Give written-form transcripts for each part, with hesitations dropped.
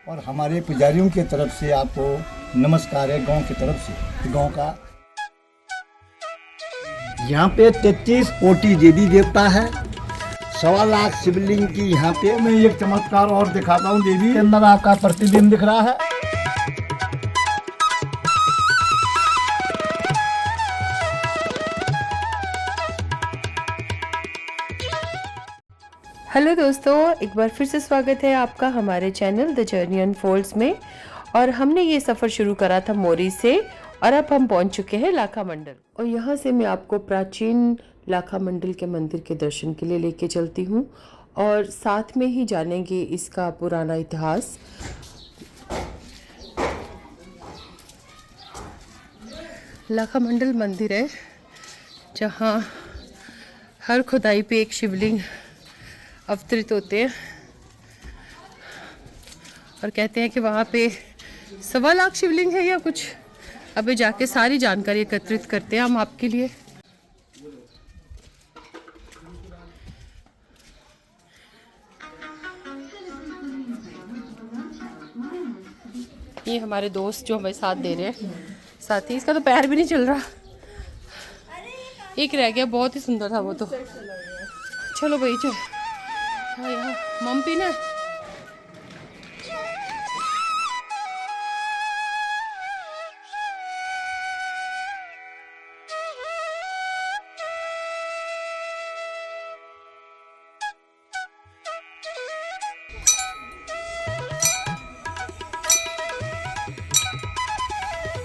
और हमारे पुजारियों की तरफ से आपको नमस्कार है गांव की तरफ से। गांव का यहाँ पे 33 कोटि देवी देवता है, 1.25 लाख शिवलिंग की यहाँ पे। मैं एक चमत्कार और दिखाता हूँ। देवी के अंदर आपका प्रतिबिंब दिख रहा है। हेलो दोस्तों, एक बार फिर से स्वागत है आपका हमारे चैनल द जर्नी अनफोल्ड्स में। और हमने ये सफ़र शुरू करा था मोरी से और अब हम पहुंच चुके हैं लाखा मंडल। और यहाँ से मैं आपको प्राचीन लाखा मंडल के मंदिर के दर्शन के लिए लेके चलती हूँ और साथ में ही जानेंगे इसका पुराना इतिहास। लाखा मंडल मंदिर है जहाँ हर खुदाई पे एक शिवलिंग अवतरित होते हैं और कहते हैं कि वहाँ पे 1.25 लाख शिवलिंग है या कुछ। अभी जाके सारी जानकारी एकत्रित करते हैं हम आपके लिए। ये हमारे दोस्त जो हमें साथ दे रहे हैं, साथी। इसका तो पैर भी नहीं चल रहा, एक रह गया, बहुत ही सुंदर था वो तो। चलो भाई चलो। हाँ यहाँ मम पीना है।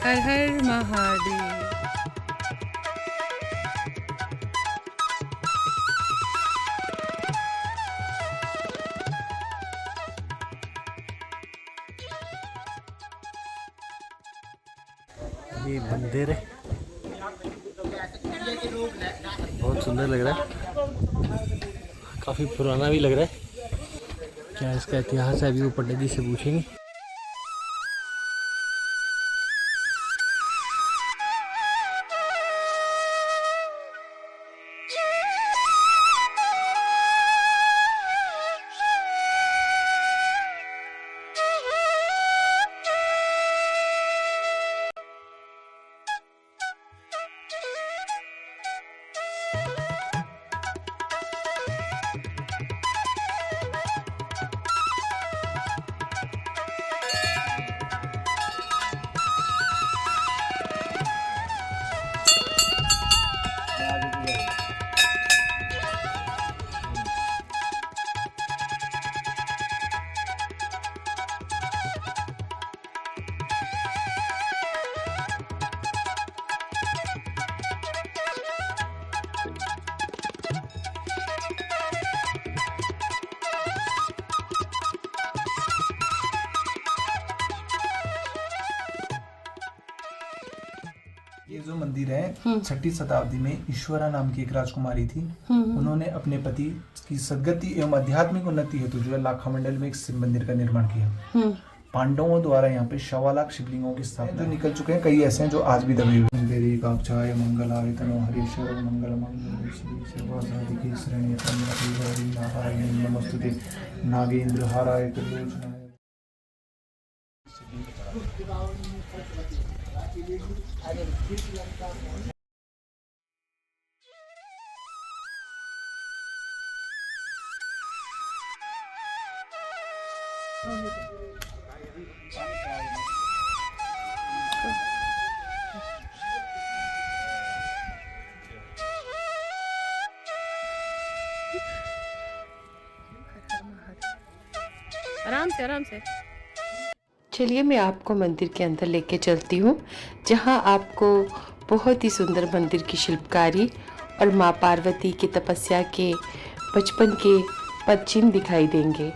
हर हर महादेव। ये मंदिर है, बहुत सुंदर लग रहा है, काफ़ी पुराना भी लग रहा है। क्या इसका इतिहास है अभी वो पंडित जी से पूछेंगे। ये जो मंदिर है 6ठी शताब्दी में ईश्वरा नाम की एक राजकुमारी थी। उन्होंने अपने पति की सद्गति एवं आध्यात्मिक उन्नति हेतु जो है लाखा मंडल में एक शिव मंदिर का निर्माण किया। पांडवों द्वारा यहाँ पे 1.25 लाख शिवलिंगों की स्थापना जो निकल चुके हैं, कई ऐसे हैं जो आज भी दबे हुए। मंदिर काक्षाय मंगलाय तनो हरीश्वर मंगल श्री शरण्य नारायण नमस्तुते नागेंद्र हाराय त्रिलोचनाय। आराम से आराम से। चलिए मैं आपको मंदिर के अंदर लेके चलती हूँ, जहाँ आपको बहुत ही सुंदर मंदिर की शिल्पकारी और माँ पार्वती की तपस्या के बचपन के पद चिन्ह दिखाई देंगे।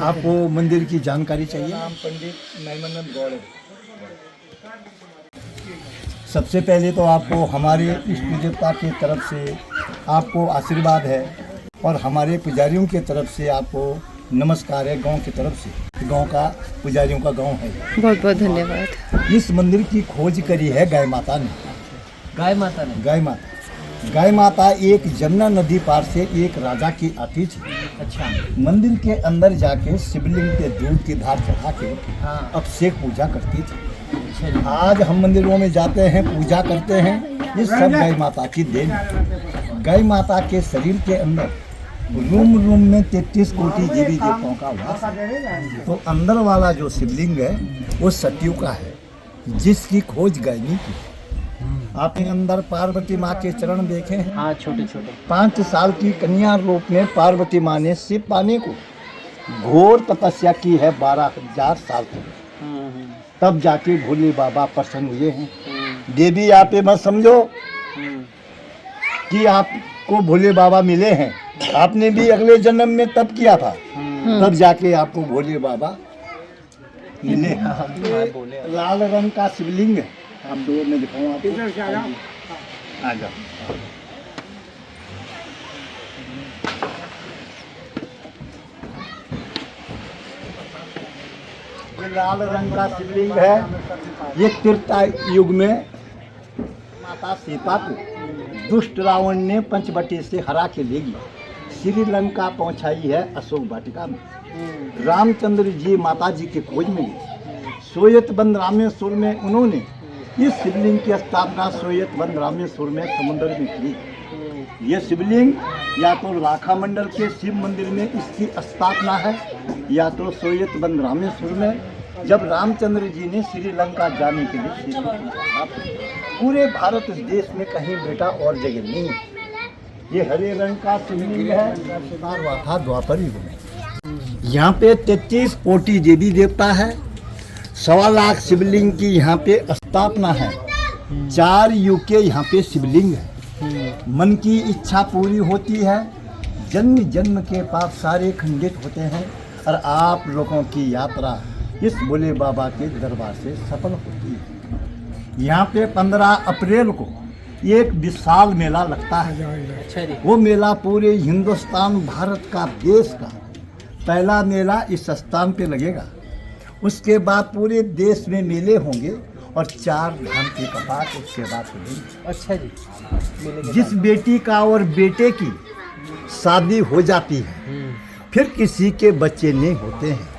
आपको मंदिर की जानकारी चाहिए। नाम पंडित नैमानंद गौड़। सबसे पहले तो आपको हमारे इष्ट देवता की तरफ से आपको आशीर्वाद है और हमारे पुजारियों की तरफ से आपको नमस्कार है गांव की तरफ से। गांव का पुजारियों का गांव है। बहुत बहुत धन्यवाद। इस मंदिर की खोज करी है गाय माता ने। गाय माता ने? गाय माता एक जमुना नदी पार से एक राजा की आती थी। अच्छा। मंदिर के अंदर जाके शिवलिंग पे दूध की धार चढ़ा के हाँ। अभिषेक पूजा करती थी। अच्छा। आज हम मंदिरों में जाते हैं, पूजा करते हैं, ये सब गाय माता की देन है। गाय माता के शरीर के अंदर रूम रूम में 33 कोटि देवी देवताओं का वास है। तो अंदर वाला जो शिवलिंग है वो सतयुग का है, जिसकी खोज गाय ने की। आपने अंदर पार्वती माँ के चरण देखे हैं? हाँ, छोटे छोटे। 5 साल की कन्या रूप में पार्वती माँ ने शिव पाने को घोर तपस्या की है 12,000 साल तक। तब जाके भोले बाबा प्रसन्न हुए हैं। देवी आप ये मत समझो कि आपको भोले बाबा मिले हैं, आपने भी अगले जन्म में तप किया था, तब जाके आपको भोले बाबा मिले हैं। लाल रंग का शिवलिंग है, आप दो में दिखाऊं आपको। आ जाओ। ये लाल रंग का शिवलिंग है। ये त्रेता युग में माता सीता को दुष्ट रावण ने पंचवटी से हरा के ले गई, श्रीलंका पहुंचाई है अशोक वाटिका में। रामचंद्र जी माता जी के खोज में गए। सोयतबंद रामेश्वर में उन्होंने इस शिवलिंग की स्थापना सोयतबंद रामेश्वर में समुद्र में की। ये शिवलिंग या तो लाखा मंडल के शिव मंदिर में इसकी स्थापना है, या तो सोयतबंद रामेश्वर में जब रामचंद्र जी ने श्रीलंका जाने के लिए शिवलिंग की। पूरे भारत देश में कहीं बेटा और जगह नहीं है। ये हरे रंग का शिवलिंग है, हुआ था द्वापर युग में। यहाँ पे 33 कोटि देवी देवता है। 1.25 लाख शिवलिंग की यहाँ पे स्थापना है। 4 युग के यहाँ पे शिवलिंग है। मन की इच्छा पूरी होती है, जन्म जन्म के पाप सारे खंडित होते हैं, और आप लोगों की यात्रा इस भोले बाबा के दरबार से सफल होती है। यहाँ पे 15 अप्रैल को एक विशाल मेला लगता है। अच्छा जी। वो मेला पूरे हिंदुस्तान भारत का देश का पहला मेला इस स्थान पे लगेगा। उसके बाद पूरे देश में मेले होंगे और 4 धाम के कपाट उसके बाद होंगे। अच्छा जी। जिस बेटी का और बेटे की शादी हो जाती है, फिर किसी के बच्चे नहीं होते हैं।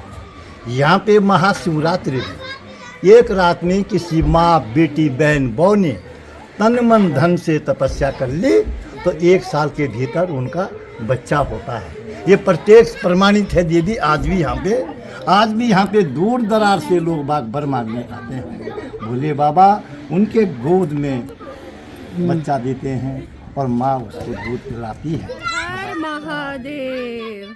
यहाँ पे महाशिवरात्रि में एक रात में किसी माँ, बेटी, बहन, बहू ने तन मन धन से तपस्या कर ली तो 1 साल के भीतर उनका बच्चा होता है। ये प्रत्यक्ष प्रमाणित है दीदी। आज भी यहाँ पे दूर दरार से लोग बाग बर मांगने आते हैं। भोले बाबा उनके गोद में बच्चा देते हैं और माँ उसको दूध पिलाती है। हर महादेव।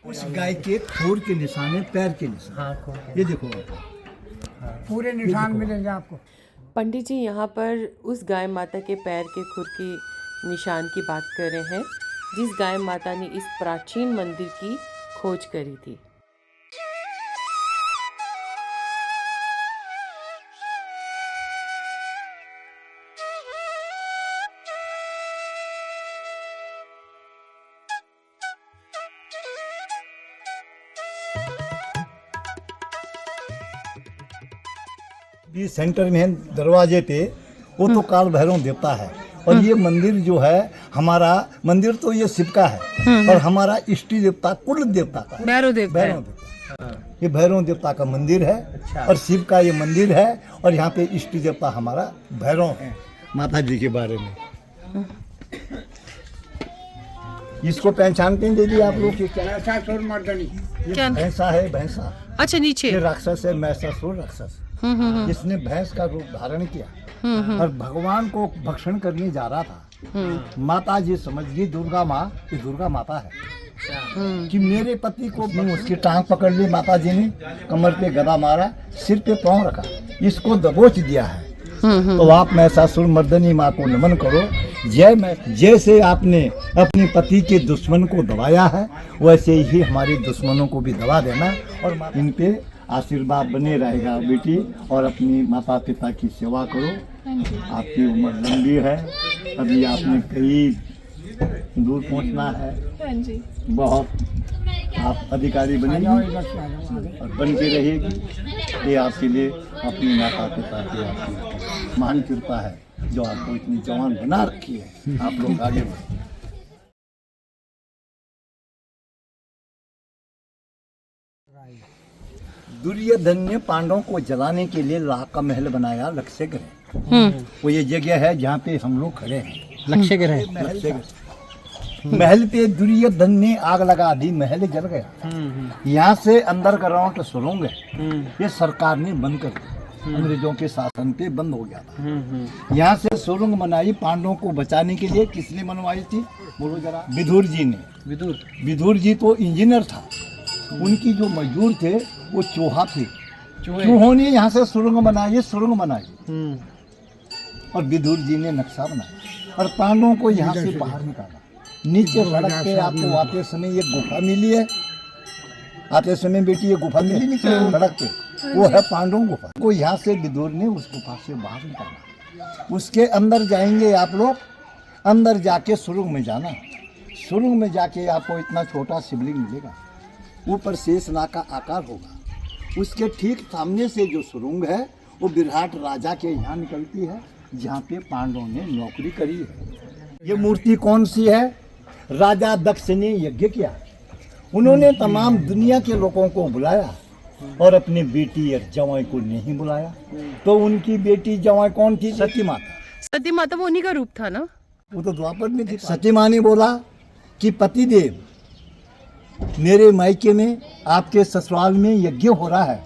उस गाय के खुर के निशान है, पैर के निशान। हाँ, ये देखो पूरे निशान मिलेंगे आपको। पंडित जी यहाँ पर उस गाय माता के पैर के खुर के निशान की बात कर रहे हैं जिस गाय माता ने इस प्राचीन मंदिर की खोज करी थी। भी सेंटर में है, दरवाजे पे वो तो काल भैरव देवता है। और ये मंदिर जो है हमारा मंदिर तो ये शिव का है, और हमारा इष्ट देवता कुल देवता का है, भैरव देवता। ये भैरव देवता का मंदिर है। अच्छा। और शिव का ये मंदिर है, और यहाँ पे इष्ट देवता हमारा भैरव है। माता जी के बारे में इसको पहचानते हैं दीदी आप लोग? ये भैंसा है, भैंसा। अच्छा, नीचे ये राक्षस है, महिषासुर राक्षस। जिसने भैंस का रूप धारण किया और भगवान को भक्षण करने जा रहा था। माता जी समझ गई दुर्गा माँ कि दुर्गा माता है कि मेरे पति को। उसकी टांग पकड़ ली माता जी ने, कमर पे गदा मारा, सिर पे पांव रखा, इसको दबोच दिया है। तो आप महिषासुर मर्दनी माँ को नमन करो। जैसे आपने अपने पति के दुश्मन को दबाया है, वैसे ही हमारे दुश्मनों को भी दबा देना, और इन पे आशीर्वाद बने रहेगा बेटी। और अपनी माता पिता की सेवा करो। आपकी उम्र लंबी है, अभी आपने कई दूर पहुंचना है। बहुत आप अधिकारी बनेंगी और बन के रहेगी। ये आपके लिए अपनी माता पिता की आपकी महान कृपा है जो आपको इतनी जवान बना रखी है। आप लोग आगे बढ़े। दुर्योधन ने पांडवों को जलाने के लिए लाख का महल बनाया लक्ष्य ग्रह। वो ये जगह है जहाँ पे हम लोग खड़े हैं, लक्ष्य ग्रह। महल पे दुर्योधन ने आग लगा दी, महल जल गया। यहाँ से अंदर का राउंड सुरुंग है, ये सरकार ने बंद कर दी, अंग्रेजों के शासन पे बंद हो गया था। यहाँ से सुरुंग बनाई पांडवों को बचाने के लिए। किसने बनवाई थी बोलो जरा? विदुर जी ने। विदुर जी तो इंजीनियर था, उनकी जो मजदूर थे वो चूहा थे। चूहों ने यहाँ से सुरुंग बनाई, सुरुंग बनाई और विदुर जी ने नक्शा बनाया और पांडवों को यहाँ से बाहर निकाला। नीचे सड़क पे आपको आते समय ये गुफा मिली है, आते समय बेटी ये गुफा मिली नीचे सड़क पे, वो है पांडव गुफा। को यहाँ से विदुर ने उस गुफा से बाहर निकाला। उसके अंदर जाएंगे आप लोग, अंदर जाके सुरुंग में जाना। सुरुंग में जाके आपको इतना छोटा शिवलिंग मिलेगा, ऊपर शेषनाग का आकार होगा। उसके ठीक सामने से जो सुरुंग है वो विराट राजा के यहाँ निकलती है, जहाँ पे पांडवों ने नौकरी करी है। ये मूर्ति कौन सी है? राजा दक्ष ने यज्ञ किया, उन्होंने तमाम दुनिया के लोगों को बुलाया और अपनी बेटी और जवाई को नहीं बुलाया। तो उनकी बेटी जवाई कौन थी? सती माता। सती माता वो उन्हीं का रूप था ना? वो तो द्वापर में थी। सती माँ ने बोला कि पतिदेव, मेरे मायके में आपके ससुराल में यज्ञ हो रहा है,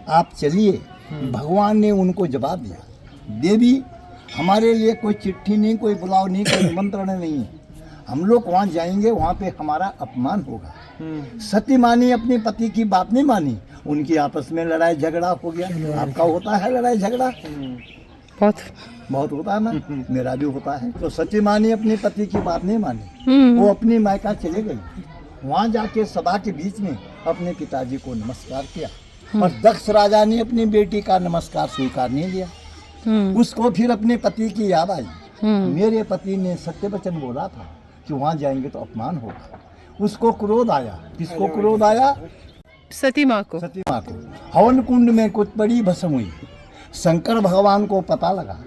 आप चलिए। भगवान ने उनको जवाब दिया, देवी हमारे लिए कोई चिट्ठी नहीं, कोई बुलाव नहीं, कोई निमंत्रण नहीं है, हम लोग वहाँ जाएंगे, वहाँ पे हमारा अपमान होगा। सती माँ ने अपने पति की बात नहीं मानी, उनकी आपस में लड़ाई झगड़ा हो गया। आपका होता है लड़ाई झगड़ा? बहुत होता है ना, मेरा भी होता है। तो सती माँ ने अपने पति की बात नहीं मानी, वो अपनी मायका चले गई। वहाँ जाके सभा के बीच में अपने पिताजी को नमस्कार किया और दक्ष राजा ने अपनी बेटी का नमस्कार स्वीकार नहीं लिया। उसको फिर अपने पति की याद आई, मेरे पति ने सत्य वचन बोला था कि वहाँ जाएंगे तो अपमान होगा। उसको क्रोध आया। किसको क्रोध आया? सती माँ को। सती माँ को। हवन कुंड में कुछ बड़ी भस्म हुई। शंकर भगवान को पता लगा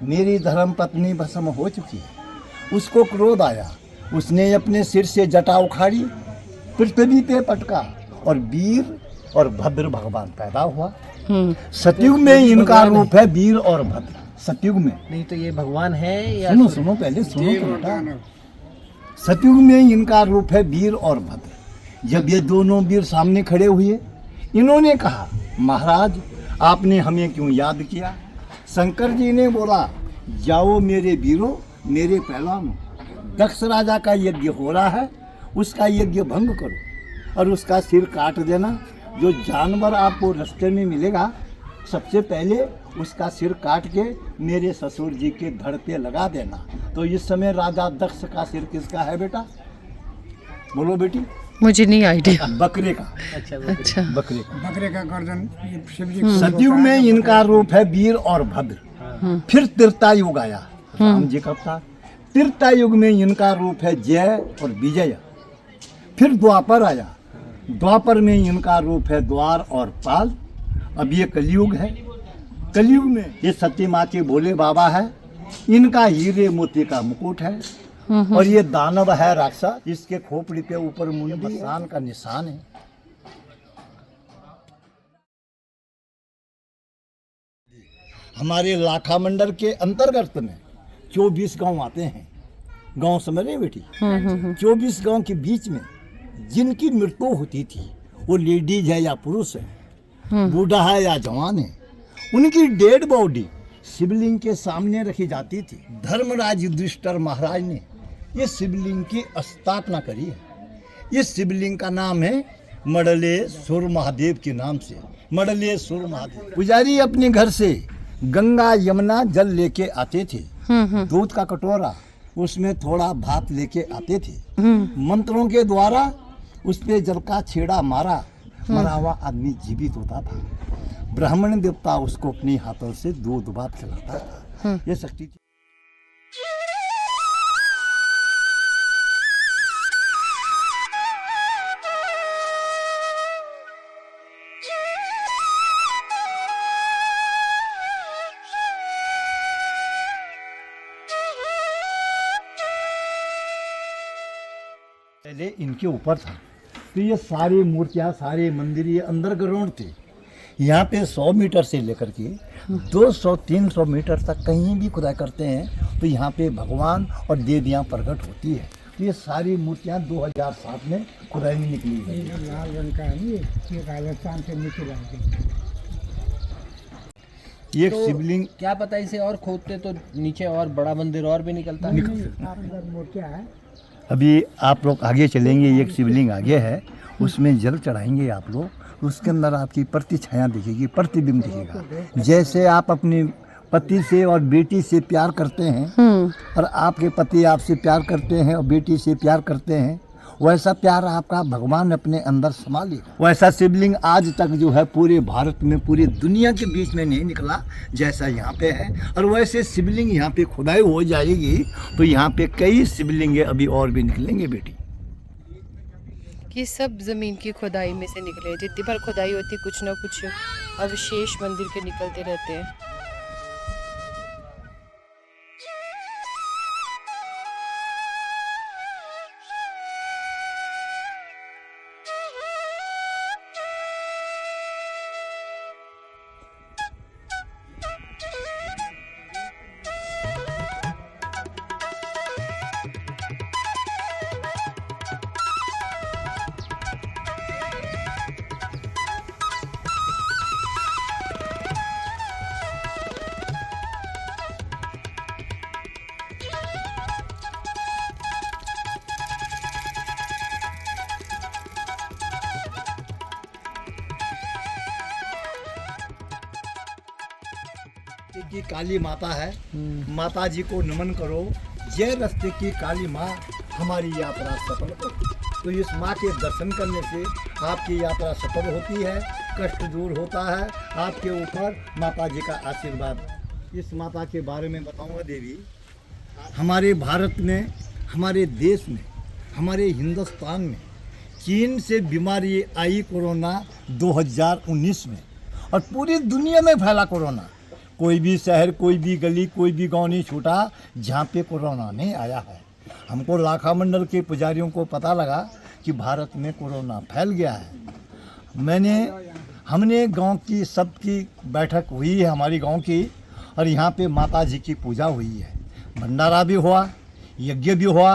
मेरी धर्म पत्नी भस्म हो चुकी है। उसको क्रोध आया, उसने अपने सिर से जटा उखाड़ी, पृथ्वी पे पटका और वीर और भद्र भगवान पैदा हुआ। सतयुग में इनका रूप है वीर और भद्र। सतयुग में नहीं तो ये भगवान है या? सुनो पहले सुनो तो बेटा। सतयुग में इनका रूप है वीर और भद्र। जब ये दोनों वीर सामने खड़े हुए, इन्होंने कहा, महाराज आपने हमें क्यों याद किया? शंकर जी ने बोला, जाओ मेरे वीरों, मेरे पहलवानों, दक्ष राजा का यज्ञ हो रहा है, उसका यज्ञ भंग करो और उसका सिर काट देना। जो जानवर आपको रास्ते में मिलेगा, सबसे पहले उसका सिर काट के मेरे ससुर जी के धड़ पे लगा देना। तो इस समय राजा दक्ष का सिर किसका है बेटा? बोलो बेटी। मुझे नहीं आइडिया। बकरे का। अच्छा, बकरे का गर्दन शिव जी। सतयुग में इनका रूप है वीर और भद्र। फिर त्रेता युग आया, राम जी का था। त्रेता युग में इनका रूप है जय और विजय। फिर द्वापर आया, द्वापर में इनका रूप है द्वार और पाल। अब ये कलयुग है। कलयुग में ये सती माँ के भोले बाबा है, इनका हीरे मोती का मुकुट है और ये दानव है राक्षस, इसके खोपड़ी पे ऊपर मुंडी बसान का निशान है। हमारे लाखा मंडल के अंतर्गत में 24 गांव आते हैं। गांव समझ रहे बेटी? 24 गांव के बीच में जिनकी मृत्यु होती थी, वो लेडीज है या पुरुष है, बूढ़ा है या जवान है, उनकी डेड बॉडी शिवलिंग के सामने रखी जाती थी। धर्मराज युधिष्ठिर महाराज ने ये शिवलिंग की स्थापना करी है। ये शिवलिंग का नाम है मडलेश्वर महादेव के नाम से, मडलेश्वर महादेव। पुजारी अपने घर से गंगा यमुना जल लेके आते थे, दूध का कटोरा, उसमें थोड़ा भात लेके आते थे। मंत्रों के द्वारा उस पे जल का छेड़ा मारा, मरा हुआ आदमी जीवित होता था। ब्राह्मण देवता उसको अपने हाथों से दूध भात खिलाता था। ये शक्ति थी। पहले इनके ऊपर था। तो ये सारी मूर्तियाँ, सारे मंदिर ये अंडरग्राउंड थे। यहाँ पे 100 मीटर से लेकर के 200-300 मीटर तक कहीं भी खुदाई करते हैं तो यहाँ पे भगवान और देवियाँ प्रकट होती है। तो ये सारी मूर्तियाँ 2007 में खुदाई में निकली है। लाल रंग का है ये राजस्थान से निकला है। ये शिवलिंग क्या पता इसे और खोदते तो नीचे और बड़ा मंदिर और भी निकलता। अंदर मूर्तियाँ है। अभी आप लोग आगे चलेंगे, एक शिवलिंग आगे है, उसमें जल चढ़ाएंगे आप लोग, उसके अंदर आपकी प्रति छाया दिखेगी, प्रतिबिंब दिखेगा। जैसे आप अपने पति से और बेटी से प्यार करते हैं और आपके पति आपसे प्यार करते हैं और बेटी से प्यार करते हैं, वैसा प्यार आपका भगवान अपने अंदर समा लेगा। वैसा शिवलिंग आज तक जो है पूरे भारत में, पूरी दुनिया के बीच में नहीं निकला जैसा यहाँ पे है। और वैसे शिवलिंग यहाँ पे खुदाई हो जाएगी तो यहाँ पे कई शिवलिंगे अभी और भी निकलेंगे बेटी। ये सब ज़मीन की खुदाई में से निकले हैं। जितनी बार खुदाई होती है कुछ ना कुछ अवशेष मंदिर के निकलते रहते हैं। की काली माता है, माता जी को नमन करो। जय रास्ते की काली माँ हमारी यात्रा सफल करो। तो इस माँ के दर्शन करने से आपकी यात्रा सफल होती है, कष्ट दूर होता है, आपके ऊपर माता जी का आशीर्वाद। इस माता के बारे में बताऊंगा देवी। हमारे भारत में, हमारे देश में, हमारे हिंदुस्तान में चीन से बीमारी आई कोरोना 2019 में, और पूरी दुनिया में फैला कोरोना। कोई भी शहर, कोई भी गली, कोई भी गांव नहीं छूटा जहाँ पे कोरोना नहीं आया है। हमको लाखा मंडल के पुजारियों को पता लगा कि भारत में कोरोना फैल गया है। हमने गांव की सबकी बैठक हुई है हमारी गांव की, और यहाँ पे माता जी की पूजा हुई है। भंडारा भी हुआ, यज्ञ भी हुआ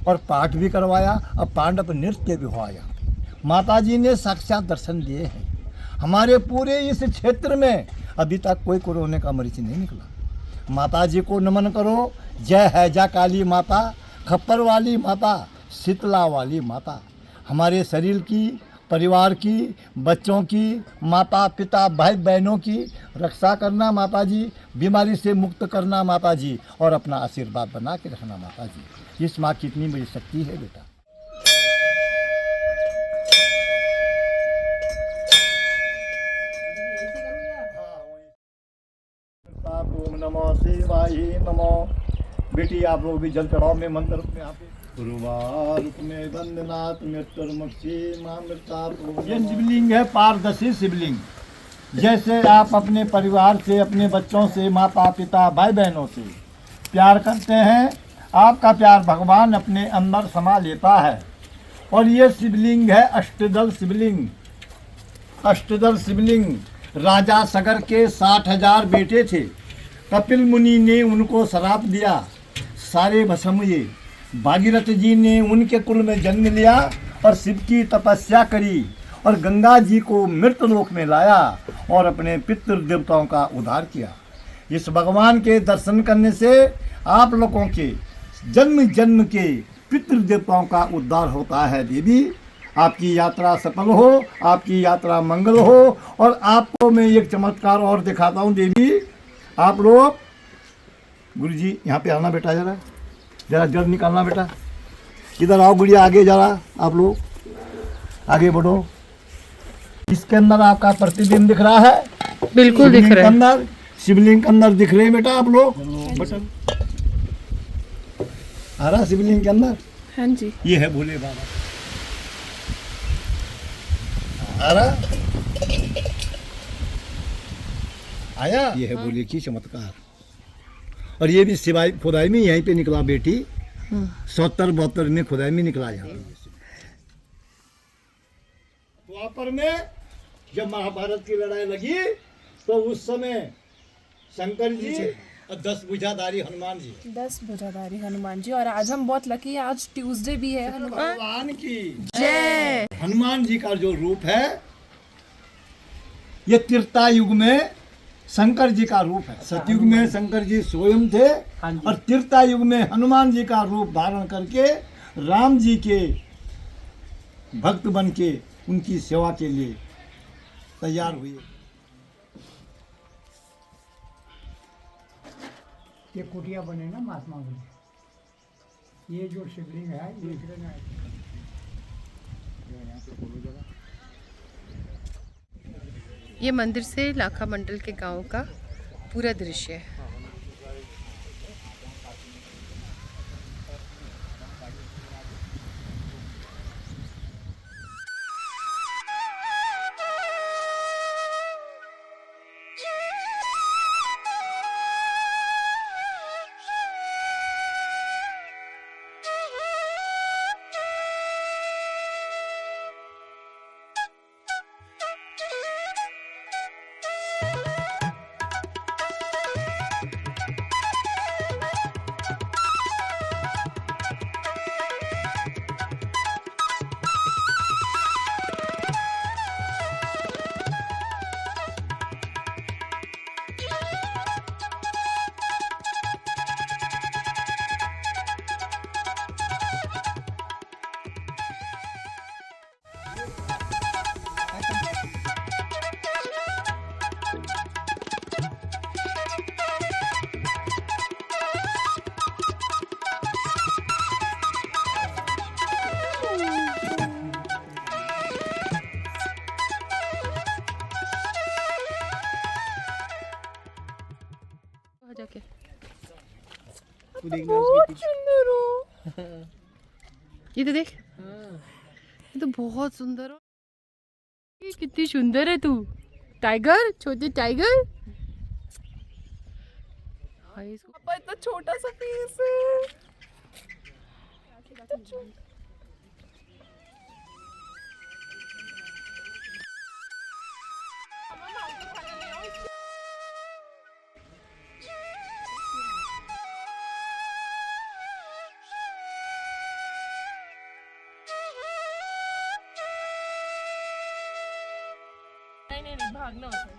और पाठ भी करवाया और पांडव नृत्य भी हुआ। यहाँ पे माता जी ने साक्षात दर्शन दिए हैं। हमारे पूरे इस क्षेत्र में अभी तक कोई कोरोना का मरीज नहीं निकला। माता जी को नमन करो। जय है जा काली माता, खप्पर वाली माता, शीतला वाली माता। हमारे शरीर की, परिवार की, बच्चों की, माता पिता भाई बहनों की रक्षा करना माता जी, बीमारी से मुक्त करना माता जी, और अपना आशीर्वाद बना के रखना माता जी। इस माँ की इतनी बड़ी शक्ति है बेटा। ओम नमो शिवाय नमो। बेटी आप लोग भी जल चढ़ाओ में मंदिर में। यहाँ पे गुरुवार में वंदनाथ मृत्युर्मुक्षी मां मृता। ये शिवलिंग है, पारदर्शी शिवलिंग। जैसे आप अपने परिवार से, अपने बच्चों से, माता पिता भाई बहनों से प्यार करते हैं, आपका प्यार भगवान अपने अंदर समा लेता है। और ये शिवलिंग है अष्टदल शिवलिंग। अष्टदल शिवलिंग राजा सगर के 60,000 बेटे थे। कपिल मुनि ने उनको श्राप दिया, सारे भस्म हुए। भागीरथ जी ने उनके कुल में जन्म लिया और शिव की तपस्या करी और गंगा जी को मृत लोक में लाया और अपने पितृ देवताओं का उद्धार किया। इस भगवान के दर्शन करने से आप लोगों के जन्म जन्म के पितृ देवताओं का उद्धार होता है। देवी आपकी यात्रा सफल हो, आपकी यात्रा मंगल हो। और आपको मैं एक चमत्कार और दिखाता हूँ देवी। आप लोग गुरुजी यहाँ पे आना बेटा, जरा जरा जल निकालना बेटा। इधर आओ गुड़िया, आगे जरा, आप लोग आगे बढ़ो। इसके अंदर आपका प्रतिबिंब दिख रहा है, बिल्कुल दिख रहा है। अंदर शिवलिंग के अंदर दिख रहे हैं बेटा आप लोग। बटन आ रहा शिवलिंग के अंदर। हाँ जी, ये है भोले बाबा। आ रहा आया, ये है भोले की चमत्कार। और ये भी सिवाय खुदाई में यहीं पे निकला बेटी। 72 में खुदाई में निकला यहाँ। द्वापर में जब महाभारत की लड़ाई लगी तो उस समय शंकर जी और 10 भुजाधारी हनुमान जी। 10 भुजाधारी हनुमान जी। और आज हम बहुत लकी है, आज ट्यूसडे भी है। भगवान की जय। हनुमान जी का जो रूप है ये त्रेता युग में शंकर जी का रूप है। सतयुग में शंकर जी स्वयं थे और त्रेता युग में हनुमान जी का रूप धारण करके राम जी के भक्त बन के उनकी सेवा के लिए तैयार हुए। ये कुटिया बने ना महात्मा बुद्ध, ये जो शिवलिंग है ये शिवलिंग है। ये मंदिर से लाखा मंडल के गांव का पूरा दृश्य है। जाके बहुत सुंदर हो। ये तो देख, ये तो बहुत सुंदर हो। ये कितनी सुंदर है तू, टाइगर, छोटे टाइगर। हाँ, इसको पापा इतना छोटा सा पीस है। नहीं भागना होता है।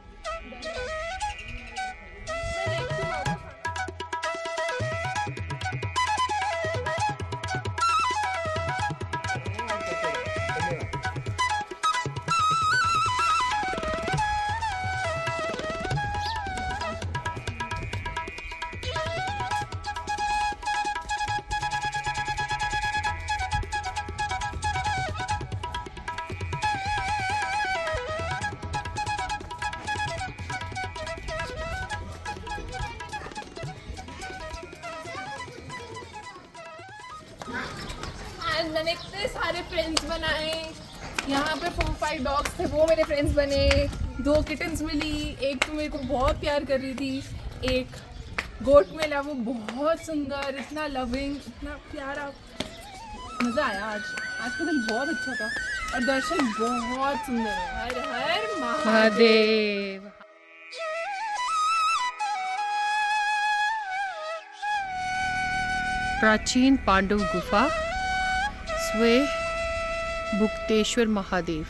आज मैंने इतने सारे फ्रेंड्स बनाए। यहाँ पे 4-5 डॉग्स थे, वो मेरे फ्रेंड्स बने। 2 किटन्स मिली, एक तो मेरे को बहुत प्यार कर रही थी, एक गोट मिला, वो बहुत सुंदर, इतना लविंग, इतना प्यारा। मज़ा आया। आज का दिन बहुत अच्छा था और दर्शन बहुत सुंदर है। हर हर महादेव। प्राचीन पांडव गुफा, स्वयं भुक्तेश्वर महादेव।